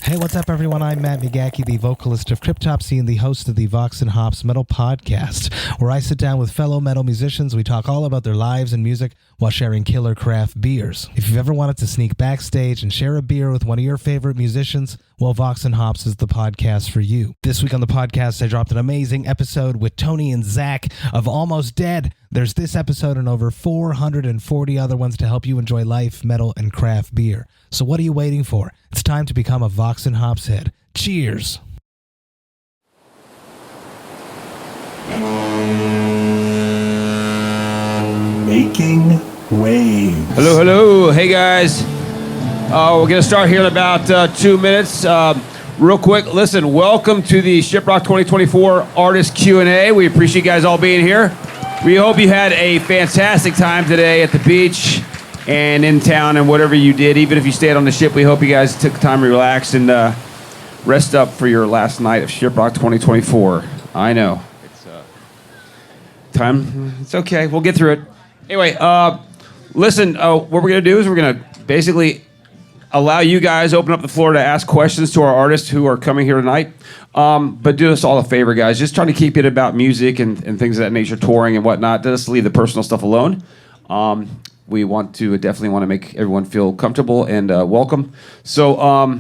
Hey, what's up, everyone? I'm Matt McGackie, the vocalist of Cryptopsy and the host of the Vox and Hops Metal Podcast, where I sit down with fellow metal musicians. We talk all about their lives and music while sharing killer craft beers. If you've ever wanted to sneak backstage and share a beer with one of your favorite musicians, well, Vox and Hops is the podcast for you. This week on the podcast, I dropped an amazing episode with Tony and Zach of Almost Dead. There's this episode and over 440 other ones to help you enjoy life, metal, and craft beer. So what are you waiting for? It's time to become a Vox and Hops head. Cheers! Making waves. Hello. Hey, guys. We're going to start here in about 2 minutes. Real quick, listen, welcome to the ShipRock 2024 Artist Q&A. We appreciate you guys all being here. We hope you had a fantastic time today at the beach and in town and whatever you did. Even if you stayed on the ship, we hope you guys took time to relax and rest up for your last night of ShipRock 2024. I know. It's time. It's okay. We'll get through it. Anyway, listen, what we're going to do is we're going to basically allow you guys open up the floor to ask questions to our artists who are coming here tonight. But do us all a favor, guys. Just trying to keep it about music and things of that nature, touring and whatnot. Just leave the personal stuff alone. We definitely want to make everyone feel comfortable and welcome. So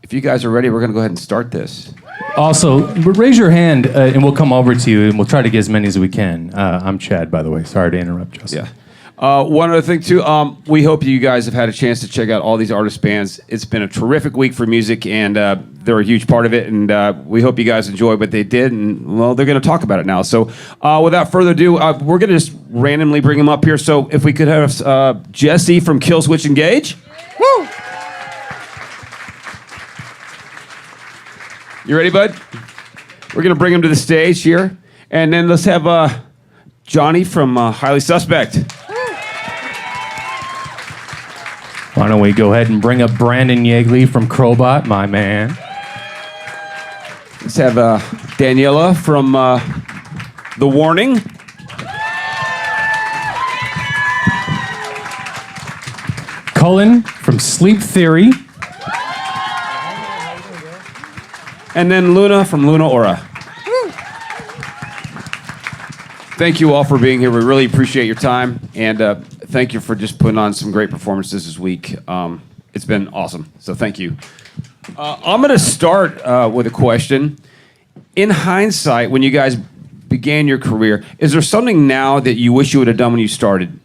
if you guys are ready, we're going to go ahead and start this. Also, raise your hand and we'll come over to you and we'll try to get as many as we can. I'm Chad, by the way. Sorry to interrupt, Justin. Yeah. One other thing, too, we hope you guys have had a chance to check out all these artist bands. It's been a terrific week for music, and they're a huge part of it, and we hope you guys enjoy what they did, and, well, they're going to talk about it now. So without further ado, we're going to just randomly bring them up here. So if we could have Jesse from Killswitch engage. Woo! You ready, bud? We're going to bring him to the stage here, and then let's have Johnny from Highly Suspect. Why don't we go ahead and bring up Brandon Yeagley from Crobot, my man. Let's have Daniela from The Warning. Cullen from Sleep Theory. And then Luna from Luna Aura. Thank you all for being here. We really appreciate your time. And thank you for just putting on some great performances this week. It's been awesome. So thank you. I'm going to start with a question. In hindsight, when you guys began your career, is there something now that you wish you would have done when you started?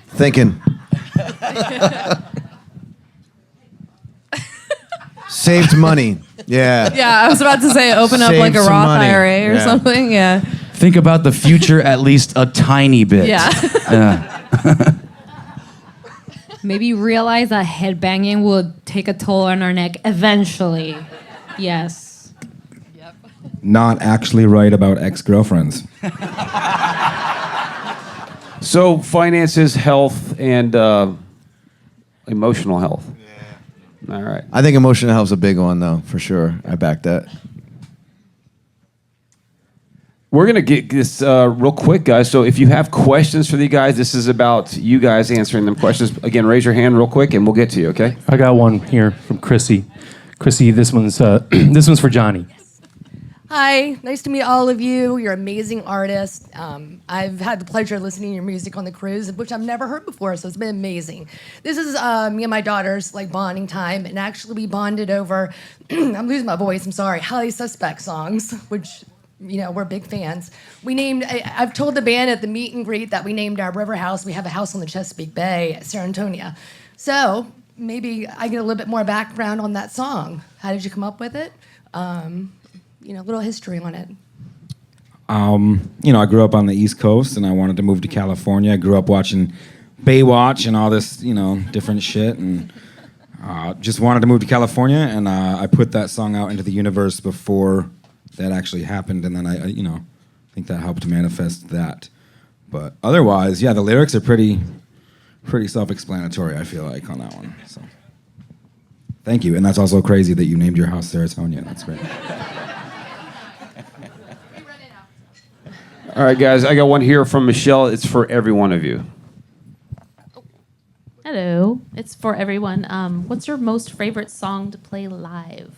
Thinking. Saved money. Yeah. Yeah, I was about to say open up Save like a some Roth money. IRA or Yeah. something. Yeah. Think about the future at least a tiny bit. Yeah. Maybe realize that headbanging will take a toll on our neck eventually. Yes. Not actually write about ex-girlfriends. So finances, health, and emotional health. Yeah. All right. I think emotional health's a big one, though, for sure. I back that. We're going to get this real quick, guys. So if you have questions for the guys, this is about you guys answering them questions. Again, raise your hand real quick, and we'll get to you, okay? I got one here from Chrissy. Chrissy, this one's this one's for Johnny. Hi, nice to meet all of you. You're amazing artists. I've had the pleasure of listening to your music on the cruise, which I've never heard before, so it's been amazing. This is me and my daughter's like bonding time, and actually we bonded over, I'm losing my voice, I'm sorry, Highly Suspect songs, which, you know, we're big fans. I've told the band at the meet and greet that we named our river house. We have a house on the Chesapeake Bay at San Antonio. So maybe I get a little bit more background on that song. How did you come up with it? You know, a little history on it. You know, I grew up on the East Coast and I wanted to move to California. I grew up watching Baywatch and all this, you know, different shit, and just wanted to move to California, and I put that song out into the universe before that actually happened, and then I you know, I think that helped manifest that. But otherwise, yeah, the lyrics are pretty self-explanatory, I feel like, on that one. So thank you. And that's also crazy that you named your house Serotonia. That's great. All right, guys, I got one here from Michelle. It's for every one of you. Hello. It's for everyone. What's your most favorite song to play live?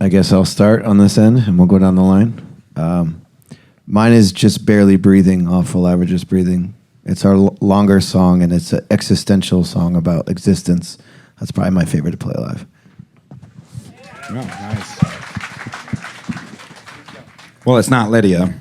I guess I'll start on this end, and we'll go down the line. Mine is Just Barely Breathing off Full Average's Breathing. It's our longer song, and it's an existential song about existence. That's probably my favorite to play live. Oh, nice. Well, it's not Lydia.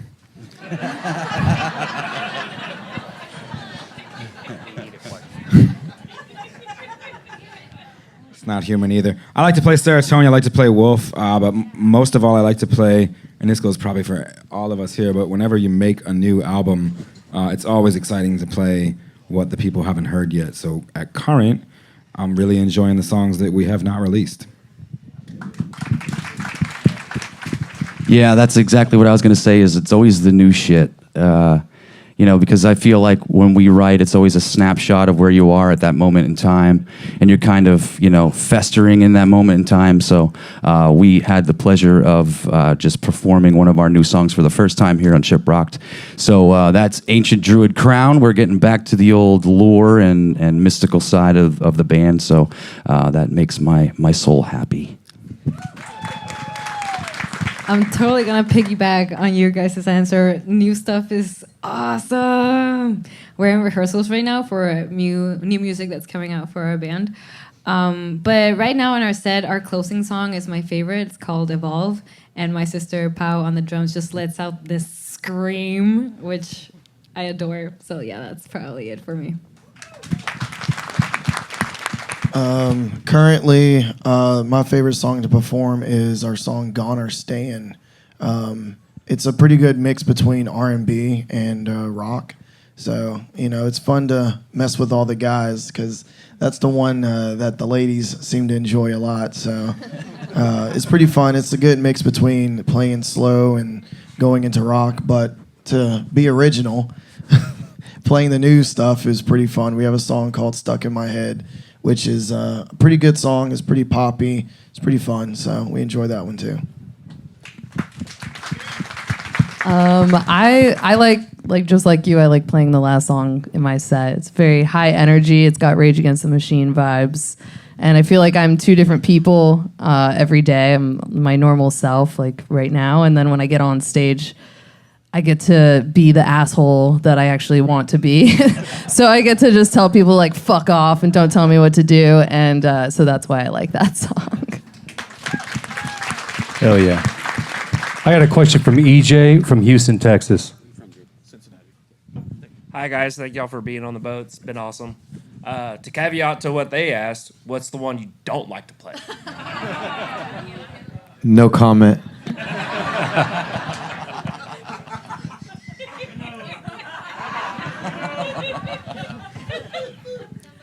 It's not human either. I like to play Serotonin. I like to play Wolf. But most of all, I like to play, and this goes probably for all of us here, but whenever you make a new album, it's always exciting to play what the people haven't heard yet. So at current, I'm really enjoying the songs that we have not released. Yeah, that's exactly what I was going to say. Is it's always the new shit. Because I feel like when we write, it's always a snapshot of where you are at that moment in time, and you're kind of, festering in that moment in time. So we had the pleasure of just performing one of our new songs for the first time here on ShipRocked. So that's Ancient Druid Crown. We're getting back to the old lore and mystical side of the band. So that makes my soul happy. I'm totally gonna piggyback on your guys' answer. New stuff is awesome. We're in rehearsals right now for new music that's coming out for our band. But right now in our set, our closing song is my favorite. It's called Evolve. And my sister Pau on the drums just lets out this scream, which I adore. So yeah, that's probably it for me. Currently, my favorite song to perform is our song "Gone or Stayin'." It's a pretty good mix between R&B and rock. So, it's fun to mess with all the guys because that's the one that the ladies seem to enjoy a lot. So it's pretty fun. It's a good mix between playing slow and going into rock, but to be original, playing the new stuff is pretty fun. We have a song called "Stuck in My Head," which is a pretty good song. It's pretty poppy. It's pretty fun, so we enjoy that one too. I like just like you, I like playing the last song in my set. It's very high energy. It's got Rage Against the Machine vibes. And I feel like I'm two different people every day. I'm my normal self, like right now. And then when I get on stage, I get to be the asshole that I actually want to be. So I get to just tell people like, fuck off and don't tell me what to do. And so that's why I like that song. Hell yeah. I got a question from EJ from Houston, Texas. Hi guys, thank y'all for being on the boat. It's been awesome. To caveat to what they asked, what's the one you don't like to play? No comment.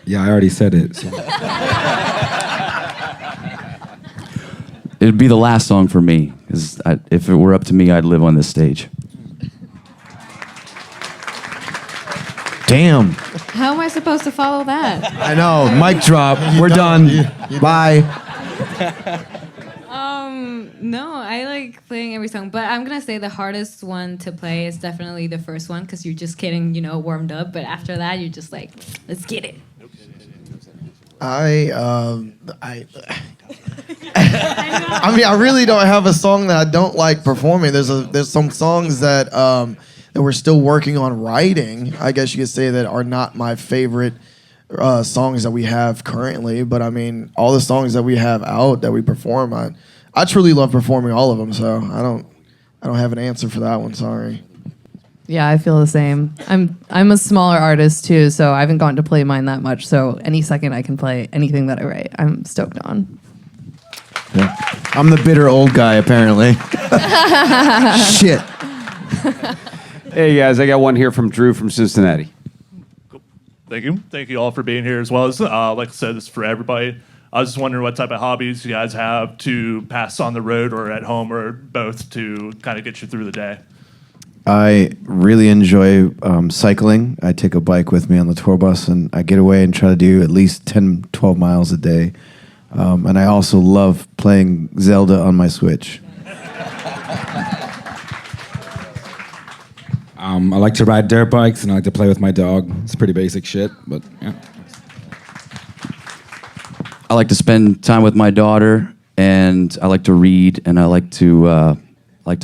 Yeah, I already said it. So. It'd be the last song for me. If it were up to me, I'd live on this stage. Damn. How am I supposed to follow that? I know. Mic drop. We're done. Bye. No, I like playing every song, but I'm gonna say the hardest one to play is definitely the first one because you're just getting, warmed up. But after that, you're just like, let's get it. I I really don't have a song that I don't like performing. There's some songs that that we're still working on writing. I guess you could say that are not my favorite songs that we have currently. But I mean, all the songs that we have out that we perform, I truly love performing all of them. So I don't have an answer for that one. Sorry. Yeah, I feel the same. I'm a smaller artist too, so I haven't gotten to play mine that much. So any second I can play anything that I write, I'm stoked on. Yeah. I'm the bitter old guy, apparently. Shit. Hey guys, I got one here from Drew from Cincinnati. Thank you. Thank you all for being here as well. As like I said, this is for everybody. I was just wondering what type of hobbies you guys have to pass on the road or at home or both to kind of get you through the day. I really enjoy cycling. I take a bike with me on the tour bus, and I get away and try to do at least 10, 12 miles a day. And I also love playing Zelda on my Switch. I like to ride dirt bikes and I like to play with my dog. It's pretty basic shit, but yeah. I like to spend time with my daughter, and I like to read, and I like to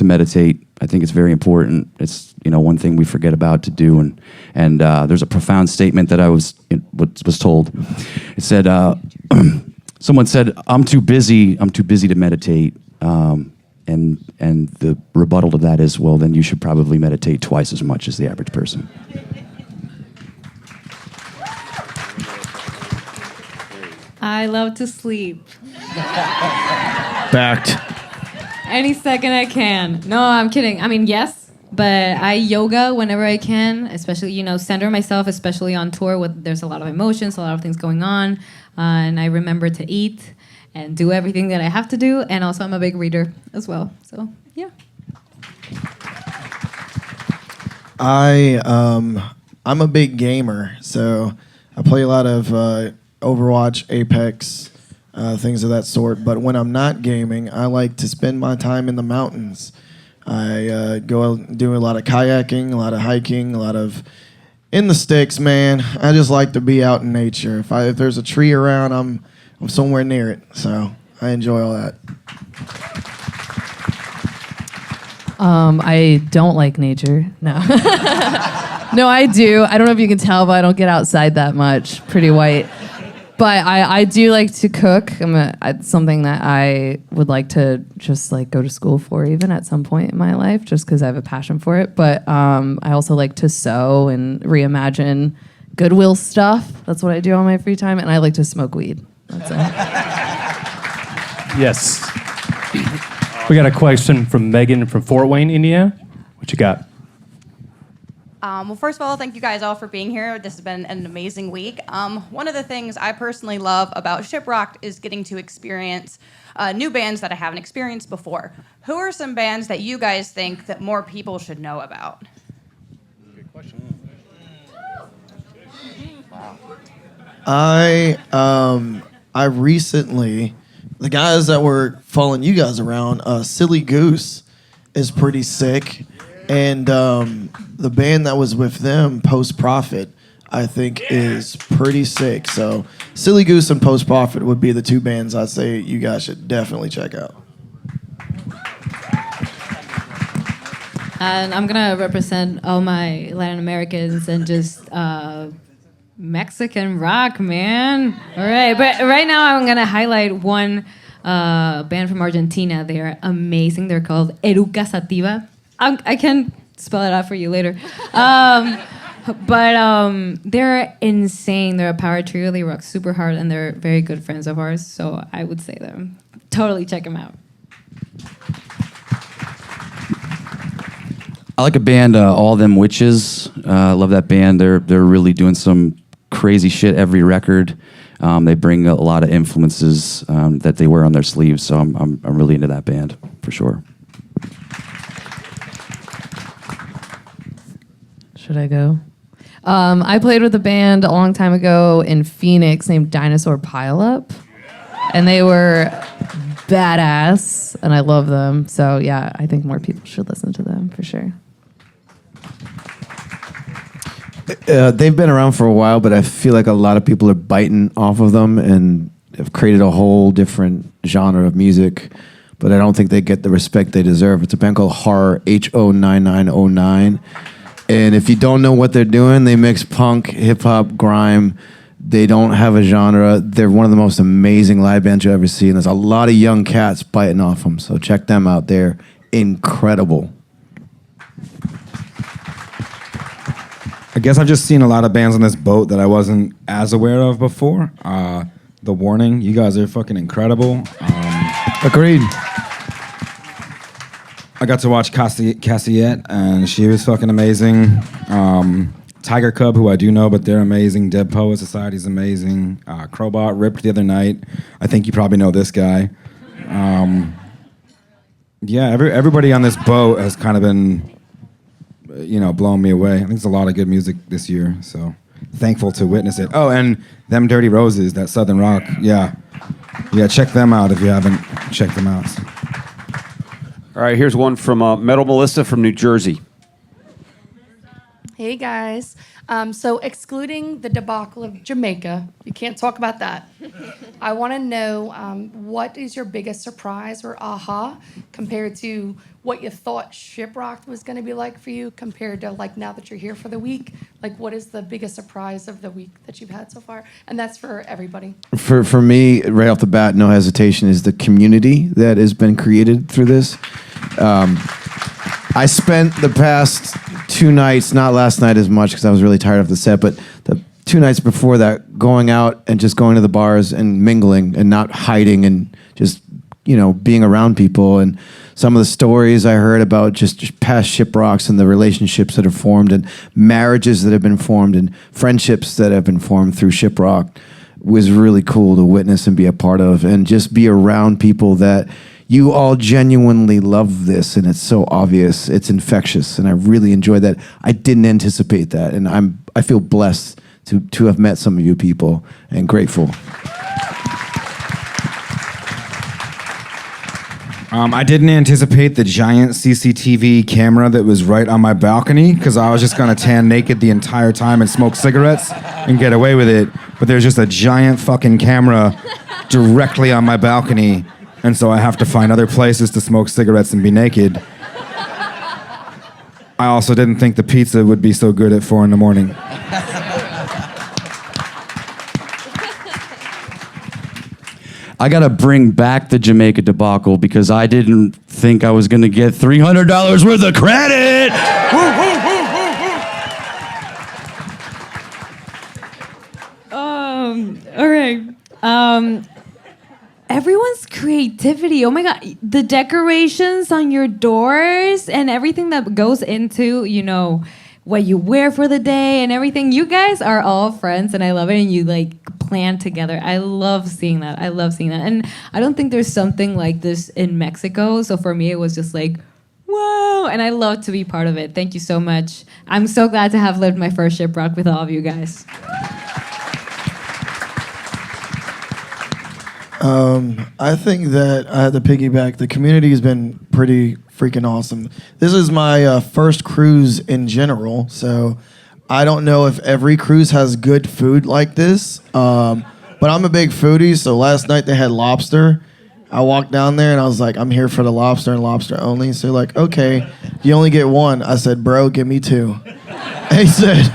meditate. I think it's very important. It's one thing we forget about to do, and there's a profound statement that I was told. It said, someone said, "I'm too busy to meditate," and the rebuttal to that is, well, then you should probably meditate twice as much as the average person. I love to sleep. Fact. Any second I can. No, I'm kidding. I mean, yes, but I yoga whenever I can, especially, center myself, especially on tour with there's a lot of emotions, a lot of things going on, and I remember to eat and do everything that I have to do, and also I'm a big reader as well. So, yeah. I'm a big gamer, so I play a lot of Overwatch, Apex, things of that sort. But when I'm not gaming, I like to spend my time in the mountains. I go do a lot of kayaking, a lot of hiking, a lot of in the sticks, man. I just like to be out in nature. If there's a tree around, I'm somewhere near it. So I enjoy all that. I don't like nature. No. No, I do. I don't know if you can tell, but I don't get outside that much. Pretty white. But I do like to cook. It's something that I would like to just go to school for even at some point in my life, just because I have a passion for it. But I also like to sew and reimagine Goodwill stuff. That's what I do on my free time. And I like to smoke weed. That's it. Yes. We got a question from Megan from Fort Wayne, Indiana. What you got? Well, first of all, thank you guys all for being here. This has been an amazing week. One of the things I personally love about ShipRocked is getting to experience new bands that I haven't experienced before. Who are some bands that you guys think that more people should know about? Good question. I recently, the guys that were following you guys around, Silly Goose is pretty sick. And the band that was with them, Post Profit, I think is pretty sick. So Silly Goose and Post Profit would be the two bands I'd say you guys should definitely check out. And I'm going to represent all my Latin Americans and just Mexican rock, man. All right, but right now I'm going to highlight one band from Argentina. They are amazing. They're called Eruca Sativa. I can spell it out for you later. But they're insane. They're a power trio. They rock super hard, and they're very good friends of ours. So I would say them. Totally check them out. I like a band, All Them Witches. I love that band. They're really doing some crazy shit every record. They bring a lot of influences that they wear on their sleeves. So I'm really into that band for sure. Should I go? I played with a band a long time ago in Phoenix named Dinosaur Pileup, and they were badass, and I love them. So yeah, I think more people should listen to them for sure. They've been around for a while, but I feel like a lot of people are biting off of them and have created a whole different genre of music. But I don't think they get the respect they deserve. It's a band called Horror, HO9909. And if you don't know what they're doing, they mix punk, hip-hop, grime. They don't have a genre. They're one of the most amazing live bands you'll ever see. And there's a lot of young cats biting off them. So check them out. They're incredible. I guess I've just seen a lot of bands on this boat that I wasn't as aware of before. The Warning, you guys are fucking incredible. Agreed. I got to watch Cassiette, and she was fucking amazing. Tiger Cub, who I do know, but they're amazing. Dead Poet Society's amazing. Crobot ripped the other night. I think you probably know this guy. Yeah, everybody on this boat has kind of been, blowing me away. I think there's a lot of good music this year, so thankful to witness it. Oh, and Them Dirty Roses, that Southern rock. Yeah, check them out if you haven't checked them out. All right, here's one from Metal Melissa from New Jersey. Hey guys. So excluding the debacle of Jamaica, you can't talk about that. I want to know what is your biggest surprise or aha compared to what you thought ShipRocked was going to be like for you compared to like now that you're here for the week? Like what is the biggest surprise of the week that you've had so far? And that's for everybody. For me, right off the bat, no hesitation, is the community that has been created through this. I spent the past 2 nights, not last night as much because I was really tired of the set, but the 2 nights before that, going out and just going to the bars and mingling and not hiding and just, being around people. And some of the stories I heard about just past ShipRocks and the relationships that have formed and marriages that have been formed and friendships that have been formed through ShipRock was really cool to witness and be a part of, and just be around people that you all genuinely love this, and it's so obvious, it's infectious, and I really enjoy that. I didn't anticipate that, and I feel blessed to have met some of you people and grateful. I didn't anticipate the giant CCTV camera that was right on my balcony because I was just gonna tan naked the entire time and smoke cigarettes and get away with it. But there's just a giant fucking camera directly on my balcony, and so I have to find other places to smoke cigarettes and be naked. I also didn't think the pizza would be so good at 4 a.m. I gotta bring back the Jamaica debacle because I didn't think I was gonna get $300 worth of credit. All right. Everyone's creativity. Oh my God. The decorations on your doors and everything that goes into, what you wear for the day and everything. You guys are all friends and I love it. And you plan together. I love seeing that. And I don't think there's something like this in Mexico. So for me, it was just whoa. And I love to be part of it. Thank you so much. I'm so glad to have lived my first ShipRock with all of you guys. I think that I had to piggyback. The community has been pretty freaking awesome. This is my first cruise in general, so I don't know if every cruise has good food like this, but I'm a big foodie, so last night they had lobster. I walked down there and I was like, I'm here for the lobster and lobster only. So they're like, okay, you only get 1. I said, bro, give me 2. And he said,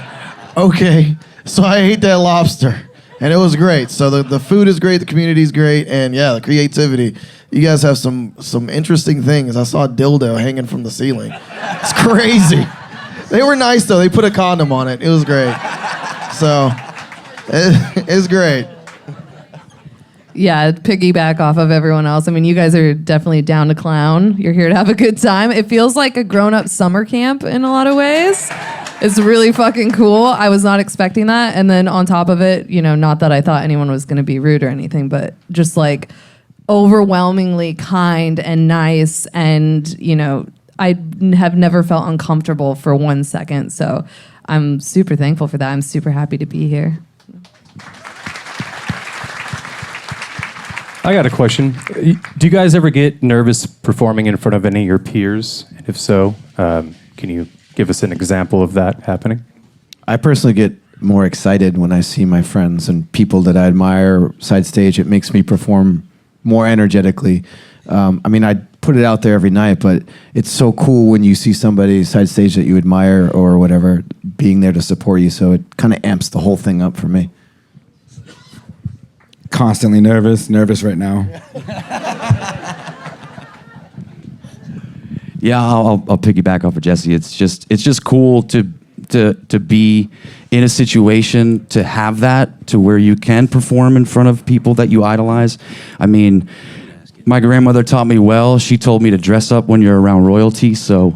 okay. So I ate that lobster. And it was great. So the food is great, the community is great, and yeah, the creativity. You guys have some interesting things. I saw a dildo hanging from the ceiling. It's crazy. They were nice though. They put a condom on it. It was great. So it's great. Yeah, piggyback off of everyone else. I mean, you guys are definitely down to clown. You're here to have a good time. It feels like a grown-up summer camp in a lot of ways. It's really fucking cool. I was not expecting that. And then on top of it, not that I thought anyone was going to be rude or anything, but just overwhelmingly kind and nice. And, I have never felt uncomfortable for 1 second. So I'm super thankful for that. I'm super happy to be here. I got a question. Do you guys ever get nervous performing in front of any of your peers? And if so, can you give us an example of that happening? I personally get more excited when I see my friends and people that I admire side stage. It makes me perform more energetically. I put it out there every night, but it's so cool when you see somebody side stage that you admire or whatever being there to support you. So it kind of amps the whole thing up for me. Constantly nervous right now. Yeah, I'll piggyback off of Jesse. It's just cool to be in a situation to have that to where you can perform in front of people that you idolize. I mean, my grandmother taught me well. She told me to dress up when you're around royalty. So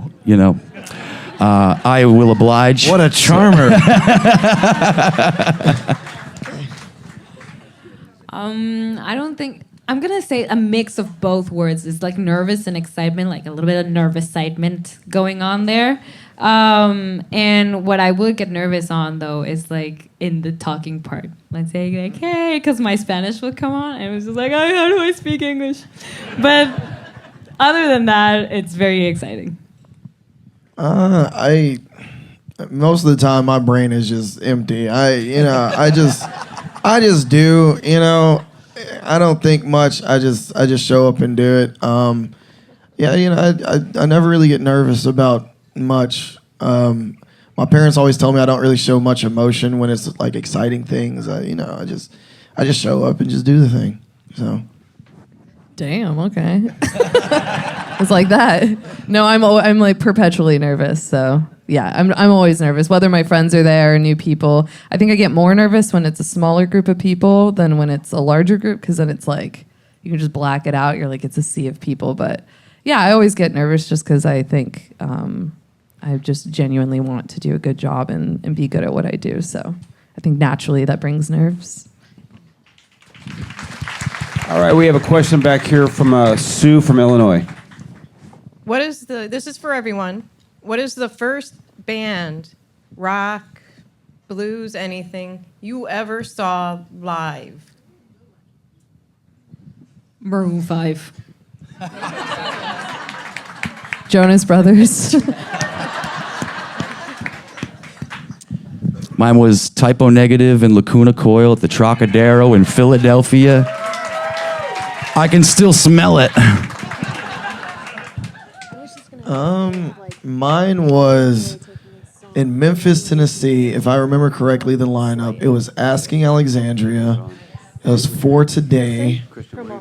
I will oblige. What a charmer. I don't think I'm gonna say a mix of both words. It's nervous and excitement, a little bit of nervous excitement going on there. And what I would get nervous on though is in the talking part. Let's say hey, because my Spanish would come on and it was just oh, how do I speak English? But other than that, it's very exciting. I most of the time my brain is just empty. I just do, I don't think much. I just show up and do it. I never really get nervous about much. My parents always tell me I don't really show much emotion when it's like exciting things. I just show up and just do the thing. So. Damn. Okay. It's like that. No, I'm like perpetually nervous. So yeah, I'm always nervous, whether my friends are there or new people. I think I get more nervous when it's a smaller group of people than when it's a larger group, because then it's like you can just black it out. You're like, it's a sea of people. But yeah, I always get nervous just because I think I just genuinely want to do a good job and be good at what I do. So I think naturally that brings nerves. All right, we have a question back here from Sue from Illinois. This is for everyone. What is the first band, rock, blues, anything, you ever saw live? Maroon 5. Jonas Brothers. Mine was Typo Negative and Lacuna Coil at the Trocadero in Philadelphia. I can still smell it. Mine was in Memphis, Tennessee. If I remember correctly, the lineup, it was Asking Alexandria. It was For Today,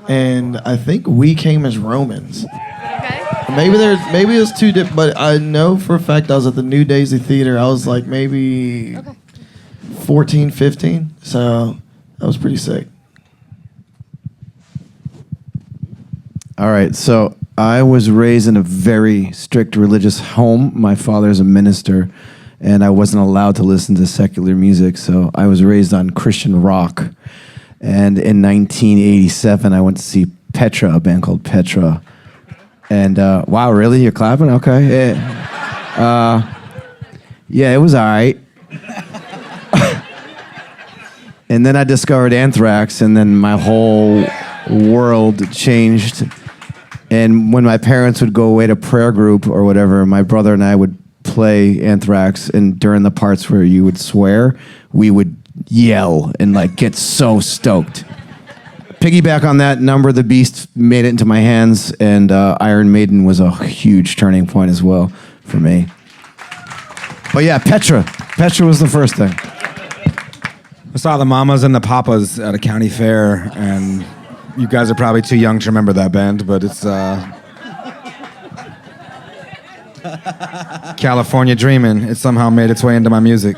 and I think We Came as Romans. Maybe it was two different, but I know for a fact I was at the New Daisy Theater. I was like maybe 14, 15, so that was pretty sick. All right, so I was raised in a very strict religious home. My father's a minister, and I wasn't allowed to listen to secular music, so I was raised on Christian rock. And in 1987, I went to see Petra, a band called Petra. And, wow, really? You're clapping? Okay. Yeah, it was all right. And then I discovered Anthrax, and then my whole world changed. And when my parents would go away to prayer group or whatever, my brother and I would play Anthrax, and during the parts where you would swear, we would yell and like get so stoked. Piggyback on that, Number of the Beast made it into my hands, and Iron Maiden was a huge turning point as well for me. But yeah, Petra was the first thing. I saw the Mamas and the Papas at a county fair, and you guys are probably too young to remember that band, but it's California Dreamin'. It somehow made its way into my music.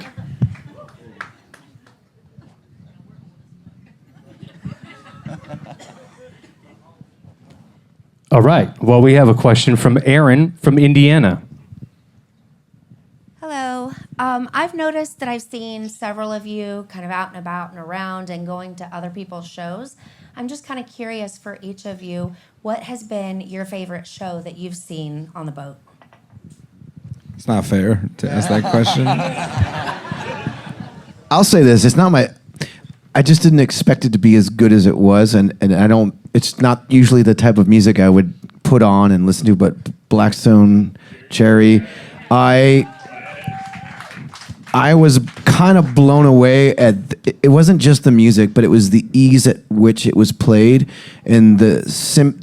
All right. Well, we have a question from Aaron from Indiana. Hello. I've noticed that I've seen several of you kind of out and about and around and going to other people's shows. I'm just kind of curious for each of you, what has been your favorite show that you've seen on the boat? It's not fair to ask that question. I'll say this, I just didn't expect it to be as good as it was, and it's not usually the type of music I would put on and listen to, but Blackstone Cherry, I was kind of blown away at, it wasn't just the music, but it was the ease at which it was played, and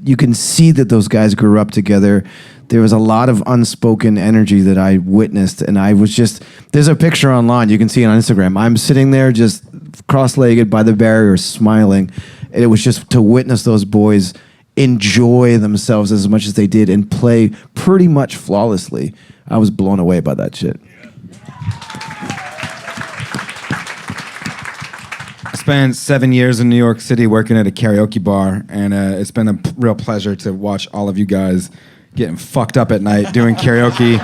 you can see that those guys grew up together. There was a lot of unspoken energy that I witnessed, and I was just, there's a picture online, you can see it on Instagram. I'm sitting there just cross-legged by the barrier smiling, and it was just to witness those boys enjoy themselves as much as they did and play pretty much flawlessly. I was blown away by that shit. I spent 7 years in New York City working at a karaoke bar, and it's been a real pleasure to watch all of you guys getting fucked up at night doing karaoke.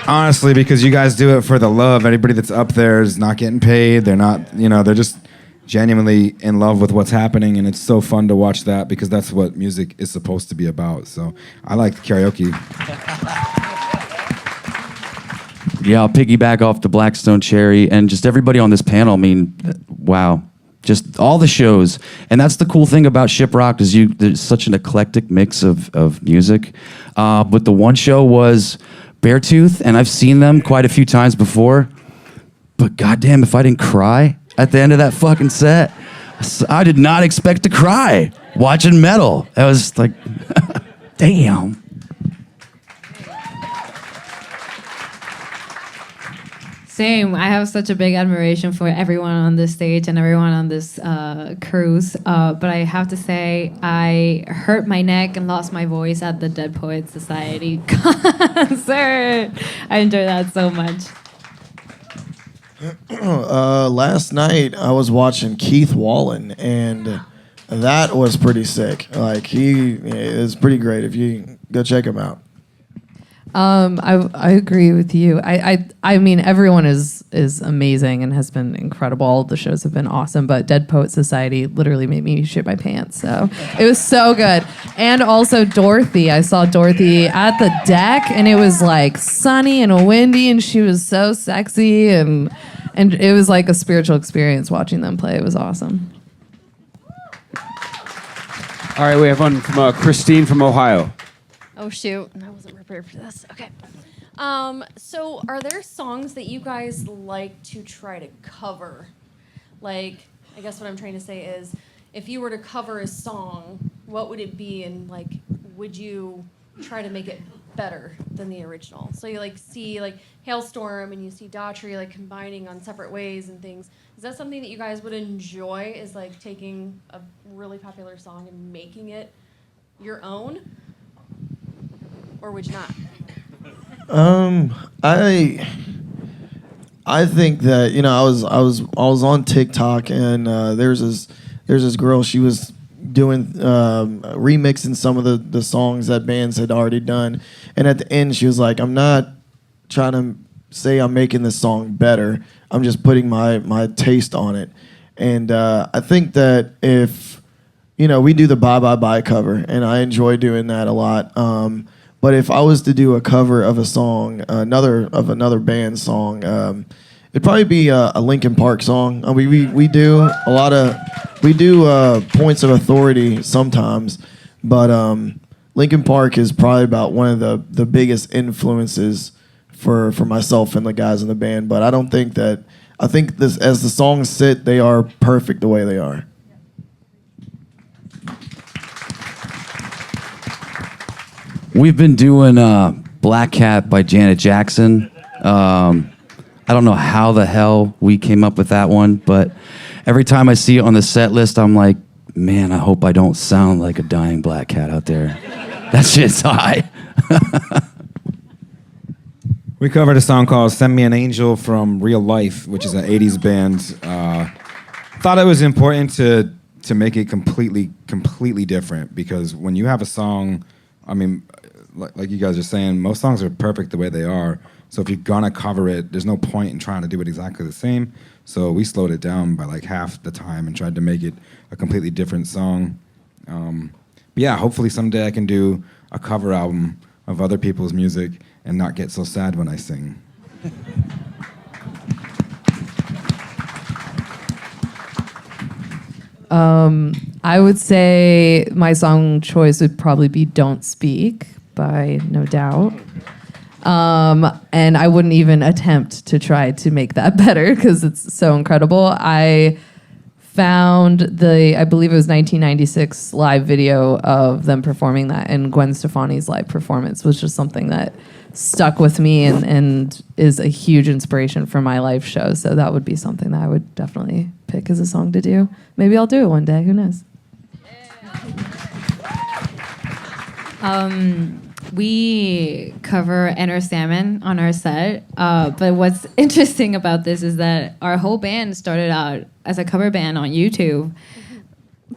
Honestly, because you guys do it for the love. Anybody that's up there is not getting paid. They're not, they're just genuinely in love with what's happening, and it's so fun to watch that because that's what music is supposed to be about. So I like karaoke. Yeah, I'll piggyback off the Blackstone Cherry and just everybody on this panel. I mean, wow. Just all the shows. And that's the cool thing about ShipRocked is there's such an eclectic mix of music. But the one show was Beartooth, and I've seen them quite a few times before. But goddamn, if I didn't cry at the end of that fucking set, I did not expect to cry watching metal. I was like, damn. Same. I have such a big admiration for everyone on this stage and everyone on this cruise. But I have to say, I hurt my neck and lost my voice at the Dead Poets Society concert. I enjoyed that so much. Last night I was watching Keith Wallen, and that was pretty sick. Like, he is pretty great. If you go check him out. I agree with you. I mean, everyone is amazing and has been incredible. All of the shows have been awesome, but Dead Poet Society literally made me shit my pants. So it was so good. And also Dorothy. I saw Dorothy at the deck, and it was like sunny and windy, and she was so sexy, and it was like a spiritual experience watching them play. It was awesome. All right, we have one from Christine from Ohio. Oh shoot, I wasn't prepared for this. Okay. So are there songs that you guys like to try to cover? Like, I guess what I'm trying to say is, if you were to cover a song, what would it be, and like, would you try to make it better than the original? So you like see like Hailstorm and you see Daughtry like combining on separate ways and things. Is that something that you guys would enjoy, is like taking a really popular song and making it your own? Or would you not? I think that, you know, I was on TikTok, and there's this girl. She was doing remixing some of the songs that bands had already done, and at the end she was like, "I'm not trying to say I'm making this song better. I'm just putting my taste on it." And I think that if, you know, we do the Bye Bye Bye cover, and I enjoy doing that a lot. But if I was to do a cover of a song, another band's song, it'd probably be a Linkin Park song. We do a lot of Points of Authority sometimes, but Linkin Park is probably about one of the biggest influences for myself and the guys in the band. But I think this, as the songs sit, they are perfect the way they are. We've been doing Black Cat by Janet Jackson. I don't know how the hell we came up with that one, but every time I see it on the set list, I'm like, man, I hope I don't sound like a dying black cat out there. That shit's high. We covered a song called Send Me an Angel from Real Life, which is an 80s band. Thought it was important to make it completely different, because when you have a song, I mean, like you guys are saying, most songs are perfect the way they are. So if you're gonna cover it, there's no point in trying to do it exactly the same. So we slowed it down by like half the time and tried to make it a completely different song. But yeah, hopefully someday I can do a cover album of other people's music and not get so sad when I sing. I would say my song choice would probably be Don't Speak by No Doubt. And I wouldn't even attempt to try to make that better because it's so incredible. I found I believe it was 1996 live video of them performing that, and Gwen Stefani's live performance was just something that stuck with me and is a huge inspiration for my live show. So that would be something that I would definitely pick as a song to do. Maybe I'll do it one day. Who knows? We cover Enter Salmon on our set, but what's interesting about this is that our whole band started out as a cover band on YouTube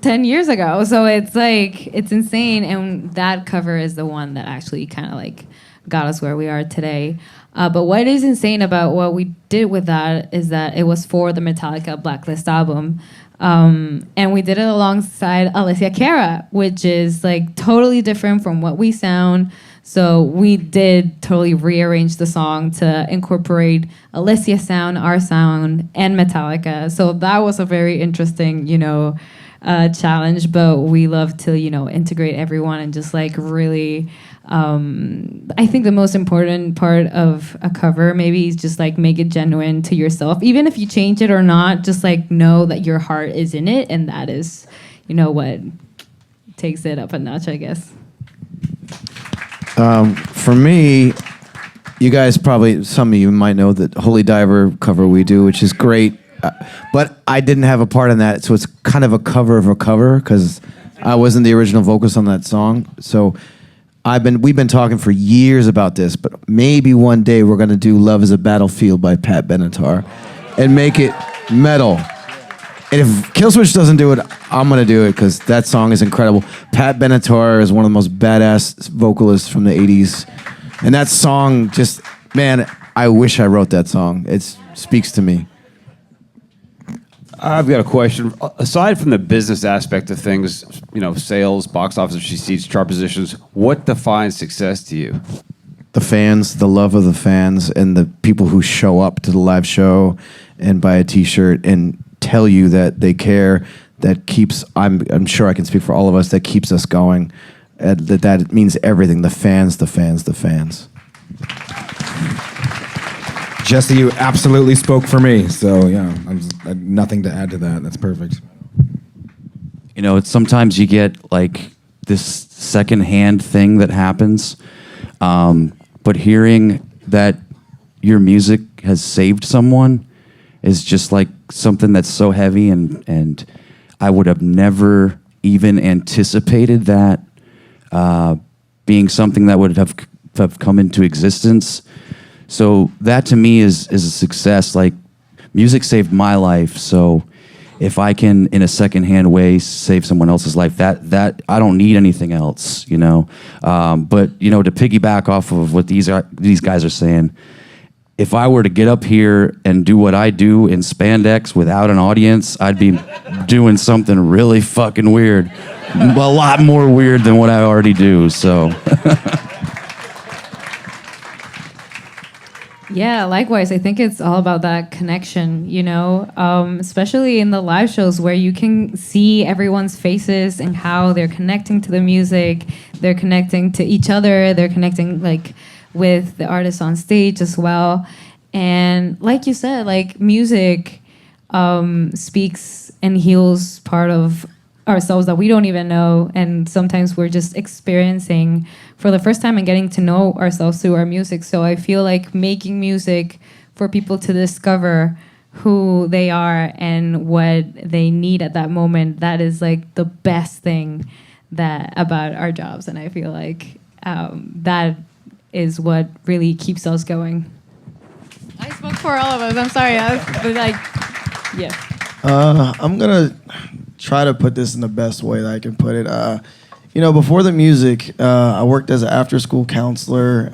10 years ago. So it's like, it's insane, and that cover is the one that actually kind of like got us where we are today. But what is insane about what we did with that is that it was for the Metallica Blacklist album. And we did it alongside Alessia Cara, which is like totally different from what we sound. So we did totally rearrange the song to incorporate Alessia's sound, our sound, and Metallica. So that was a very interesting, challenge. But we love to, integrate everyone and just like really I think the most important part of a cover maybe is just like make it genuine to yourself. Even if you change it or not, just like know that your heart is in it, and that is, what takes it up a notch, I guess. For me, you guys probably, some of you might know that Holy Diver cover we do, which is great. But I didn't have a part in that, so it's kind of a cover of a cover because I wasn't the original vocalist on that song. So we've been talking for years about this, but maybe one day we're going to do Love is a Battlefield by Pat Benatar and make it metal. And if Killswitch doesn't do it, I'm going to do it because that song is incredible. Pat Benatar is one of the most badass vocalists from the 80s. And that song just, man, I wish I wrote that song. It speaks to me. I've got a question. Aside from the business aspect of things, sales, box office receipts, chart positions, what defines success to you? The fans, the love of the fans, and the people who show up to the live show and buy a T-shirt and tell you that they care. That keeps, I'm sure I can speak for all of us, that keeps us going. That means everything. The fans, the fans, the fans. Jesse, you absolutely spoke for me. So yeah, I have nothing to add to that. That's perfect. It's sometimes you get like this secondhand thing that happens, but hearing that your music has saved someone is just like something that's so heavy, and I would have never even anticipated that being something that would have come into existence. So that to me is a success. Like, music saved my life. So if I can, in a secondhand way, save someone else's life, that I don't need anything else, But to piggyback off of what these guys are saying, if I were to get up here and do what I do in spandex without an audience, I'd be doing something really fucking weird, a lot more weird than what I already do. So. Yeah, likewise. I think it's all about that connection, especially in the live shows where you can see everyone's faces and how they're connecting to the music, they're connecting to each other, they're connecting with the artists on stage as well. And like you said, music speaks and heals part of ourselves that we don't even know, and sometimes we're just experiencing for the first time and getting to know ourselves through our music. So I feel like making music for people to discover who they are and what they need at that moment, that is the best thing about our jobs. And I feel like that is what really keeps us going. I spoke for all of us. I'm sorry. Yeah. I'm going to try to put this in the best way that I can put it. Before the music, I worked as an after-school counselor,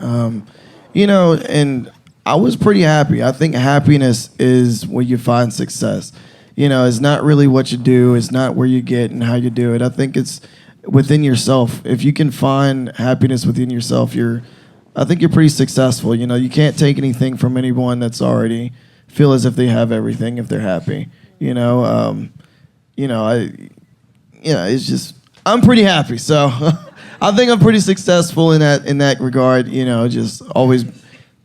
and I was pretty happy. I think happiness is where you find success. It's not really what you do. It's not where you get and how you do it. I think it's within yourself. If you can find happiness within yourself, I think you're pretty successful. You can't take anything from anyone that's already feel as if they have everything if they're happy. It's just, I'm pretty happy. So I think I'm pretty successful in that regard. Just always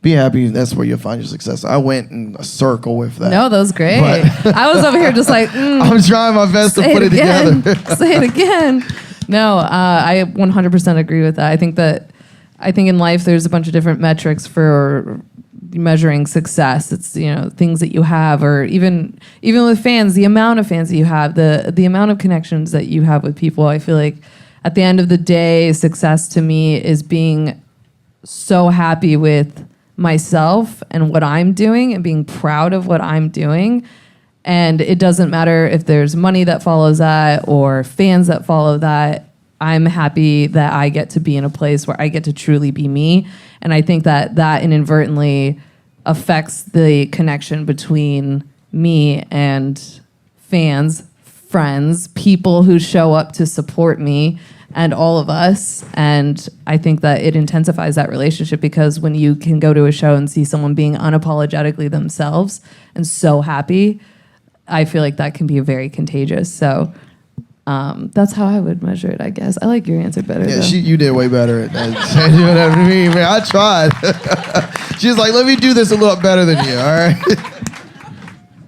be happy. That's where you'll find your success. I went in a circle with that. No, that was great. I was over here just like, I'm trying my best to put it together. Say it again. No, I 100% agree with that. I think in life there's a bunch of different metrics for measuring success. It's things that you have, or even with fans, the amount of fans that you have, the amount of connections that you have with people. I feel like at the end of the day, success to me is being so happy with myself and what I'm doing and being proud of what I'm doing. And it doesn't matter if there's money that follows that or fans that follow that. I'm happy that I get to be in a place where I get to truly be me. And I think that inadvertently affects the connection between me and fans, friends, people who show up to support me, and all of us. And I think that it intensifies that relationship, because when you can go to a show and see someone being unapologetically themselves and so happy, I feel like that can be very contagious. So That's how I would measure it, I guess. I like your answer better. Yeah, though. you did way better at that. You know what I mean? Man, I tried. She's like, let me do this a little better than you, all right?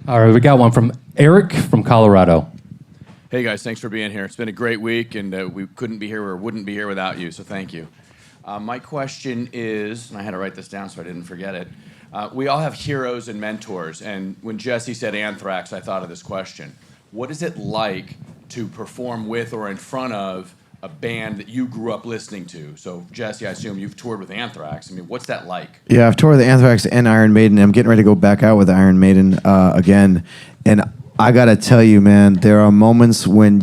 All right, we got one from Eric from Colorado. Hey guys, thanks for being here. It's been a great week, and we couldn't be here or wouldn't be here without you, so thank you. My question is, and I had to write this down so I didn't forget it. We all have heroes and mentors, and when Jesse said Anthrax, I thought of this question. What is it like to perform with or in front of a band that you grew up listening to? So, Jesse, I assume you've toured with Anthrax. I mean, what's that like? Yeah, I've toured with Anthrax and Iron Maiden. I'm getting ready to go back out with Iron Maiden again. And I got to tell you, man, there are moments when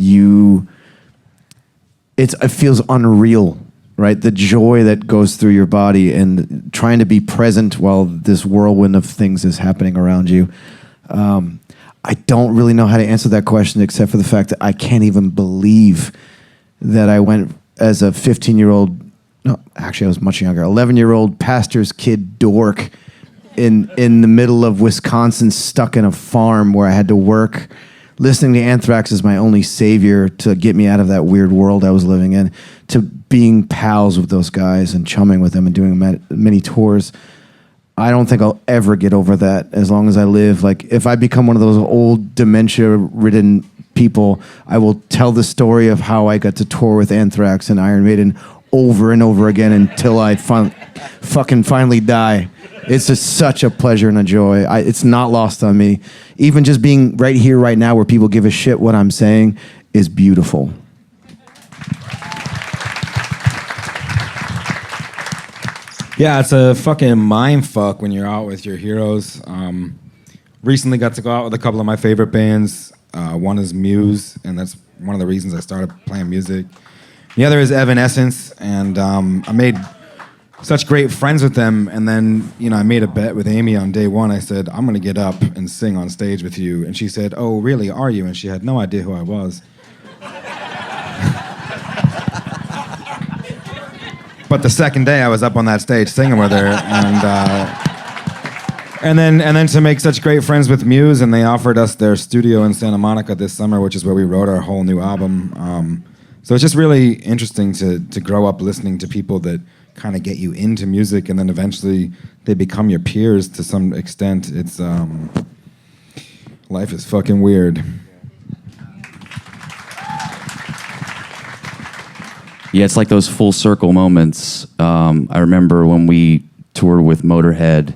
it feels unreal, right? The joy that goes through your body and trying to be present while this whirlwind of things is happening around you. I don't really know how to answer that question except for the fact that I can't even believe that I went as a 15-year-old, no, actually I was much younger, 11-year-old pastor's kid dork in the middle of Wisconsin, stuck in a farm where I had to work. Listening to Anthrax is my only savior to get me out of that weird world I was living in, to being pals with those guys and chumming with them and doing many tours. I don't think I'll ever get over that as long as I live. Like, if I become one of those old dementia-ridden people, I will tell the story of how I got to tour with Anthrax and Iron Maiden over and over again until I finally die. It's just such a pleasure and a joy. It's not lost on me. Even just being right here, right now, where people give a shit what I'm saying is beautiful. Yeah, it's a fucking mind fuck when you're out with your heroes. Recently got to go out with a couple of my favorite bands. One is Muse, and that's one of the reasons I started playing music. The other is Evanescence, and I made such great friends with them. And then, I made a bet with Amy on day one. I said, I'm gonna get up and sing on stage with you. And she said, oh, really, are you? And she had no idea who I was. But the second day, I was up on that stage singing with her, and then to make such great friends with Muse, and they offered us their studio in Santa Monica this summer, which is where we wrote our whole new album. So it's just really interesting to grow up listening to people that kind of get you into music, and then eventually they become your peers to some extent. It's life is fucking weird. Yeah, it's like those full circle moments. I remember when we toured with Motorhead.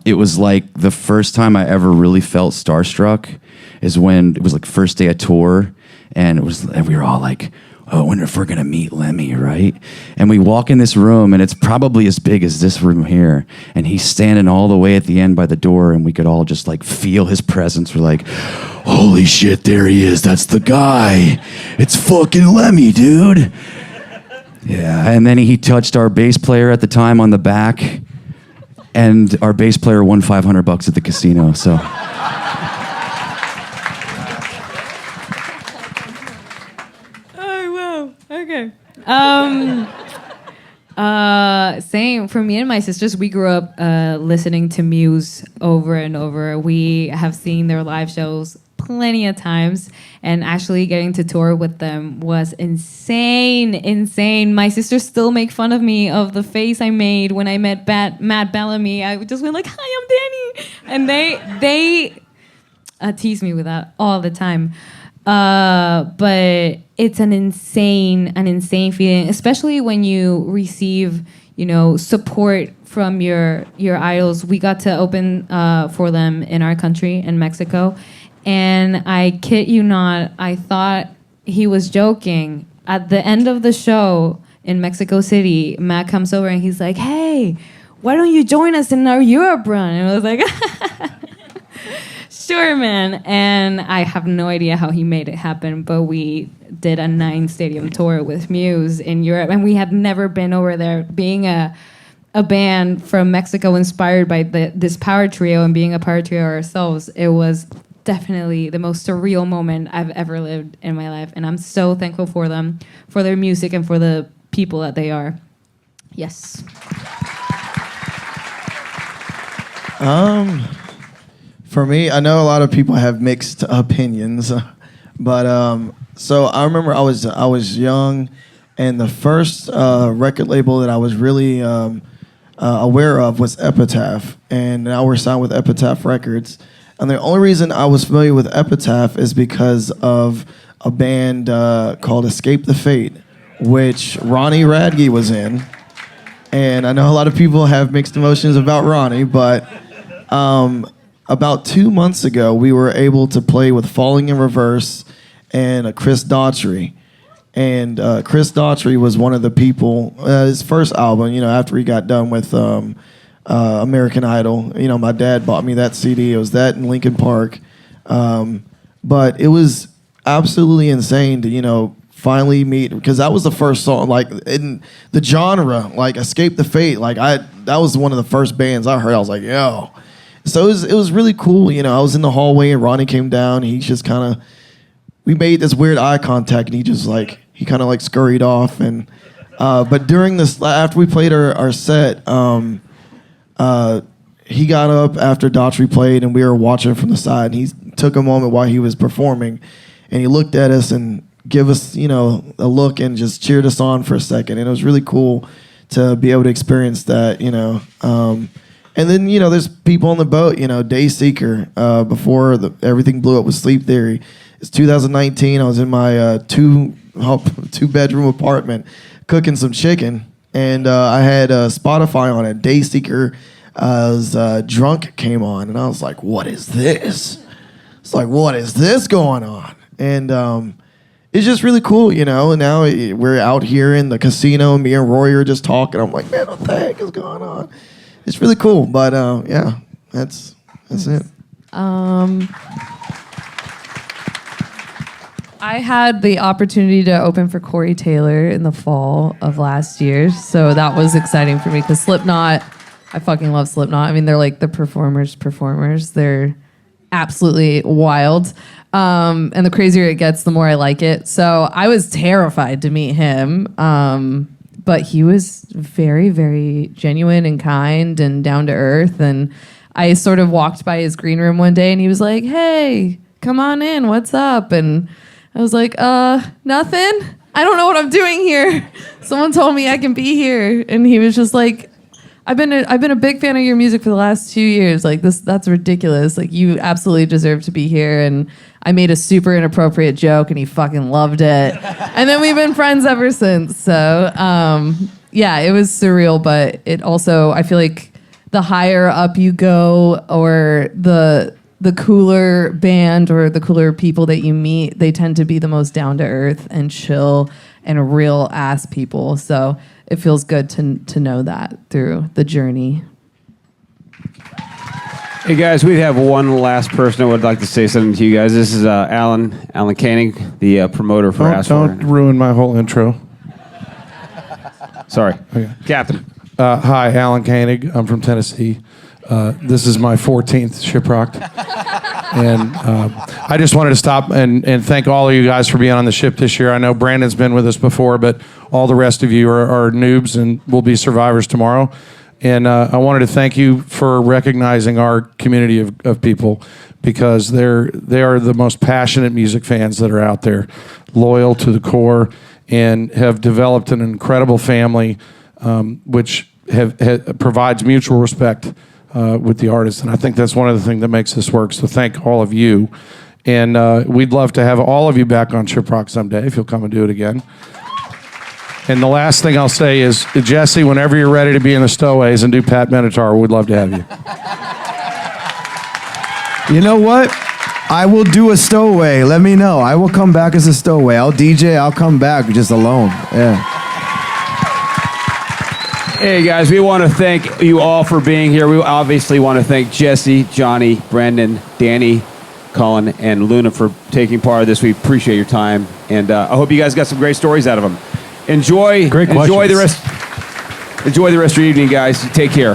It was like the first time I ever really felt starstruck is when it was like first day of tour, and we were all like, oh, I wonder if we're gonna meet Lemmy, right? And we walk in this room, and it's probably as big as this room here, and he's standing all the way at the end by the door, and we could all just like feel his presence. We're like, holy shit, there he is, that's the guy. It's fucking Lemmy, dude. Yeah, and then he touched our bass player at the time on the back, and our bass player won $500 at the casino, so. Okay. Same for me and my sisters. We grew up listening to Muse over and over. We have seen their live shows plenty of times, and actually getting to tour with them was insane. My sisters still make fun of me of the face I made when I met Matt Bellamy. I just went like, "Hi, I'm Dany," and they tease me with that all the time. But it's an insane feeling, especially when you receive, support from your idols. We got to open for them in our country, in Mexico, and I kid you not, I thought he was joking. At the end of the show in Mexico City, Matt comes over and he's like, "Hey, why don't you join us in our Europe run?" And I was like, "Sure, man." And I have no idea how he made it happen, but we did a 9-stadium tour with Muse in Europe, and we had never been over there. Being a band from Mexico inspired by this power trio and being a power trio ourselves, it was definitely the most surreal moment I've ever lived in my life, and I'm so thankful for them, for their music, and for the people that they are. Yes. For me, I know a lot of people have mixed opinions, but So I remember I was young, and the first record label that I was really aware of was Epitaph, and now we're signed with Epitaph Records. And the only reason I was familiar with Epitaph is because of a band called Escape the Fate, which Ronnie Radke was in. And I know a lot of people have mixed emotions about Ronnie, but about 2 months ago, we were able to play with Falling in Reverse and Chris Daughtry. And Chris Daughtry was one of the people, his first album, after he got done with American Idol. My dad bought me that CD. It was that in Lincoln Park. But it was absolutely insane to, finally meet, because that was the first song, like in the genre, like Escape the Fate. That was one of the first bands I heard. I was like, yo. So it was really cool. I was in the hallway and Ronnie came down. He just kind of, we made this weird eye contact, and he kind of scurried off. And but during this, after we played our set, he got up after Daughtry played, and we were watching from the side. And he took a moment while he was performing, and he looked at us and give us, a look and just cheered us on for a second. And it was really cool to be able to experience that, And then, there's people on the boat, Dayseeker, before everything blew up with Sleep Theory. It's 2019. I was in my two-bedroom apartment cooking some chicken, and I had Spotify on it. Dayseeker Drunk came on, and I was like, what is this? It's like, what is this going on? And it's just really cool, And now we're out here in the casino. Me and Roy are just talking. I'm like, man, what the heck is going on? It's really cool. But yeah, that's it. I had the opportunity to open for Corey Taylor in the fall of last year, so that was exciting for me because Slipknot, I fucking love Slipknot. I mean, they're like the performers. They're absolutely wild. And the crazier it gets, the more I like it. So I was terrified to meet him. But he was very, very genuine and kind and down to earth. And I sort of walked by his green room one day and he was like, hey, come on in. What's up? And I was like, nothing. I don't know what I'm doing here. Someone told me I can be here. And he was just like, I've been a big fan of your music for the last 2 years. That's ridiculous. You absolutely deserve to be here. And I made a super inappropriate joke and he fucking loved it. And then we've been friends ever since. So yeah, it was surreal, but it also, I feel like the higher up you go or the cooler band or the cooler people that you meet, they tend to be the most down to earth and chill and real ass people. So it feels good to know that through the journey. Hey guys, we have one last person I would like to say something to you guys. This is Alan Koenig, the promoter for Asshole. Don't ruin my whole intro. Sorry. Okay. Captain. Hi, Alan Koenig. I'm from Tennessee. This is my 14th ShipRocked. And I just wanted to stop and thank all of you guys for being on the ship this year. I know Brandon's been with us before, but all the rest of you are noobs and will be survivors tomorrow. And I wanted to thank you for recognizing our community of people because they are the most passionate music fans that are out there, loyal to the core, and have developed an incredible family which provides mutual respect with the artists. And I think that's one of the things that makes this work. So thank all of you. And we'd love to have all of you back on ShipRock someday if you'll come and do it again. And the last thing I'll say is, Jesse, whenever you're ready to be in the Stowaways and do Pat Benatar, we'd love to have you. You know what? I will do a stowaway. Let me know. I will come back as a stowaway. I'll DJ. I'll come back just alone. Yeah. Hey guys, we want to thank you all for being here. We obviously want to thank Jesse, Johnny, Brendan, Dany, Cullen, and Luna for taking part of this. We appreciate your time, and I hope you guys got some great stories out of them. Enjoy the rest of your evening, guys. Take care.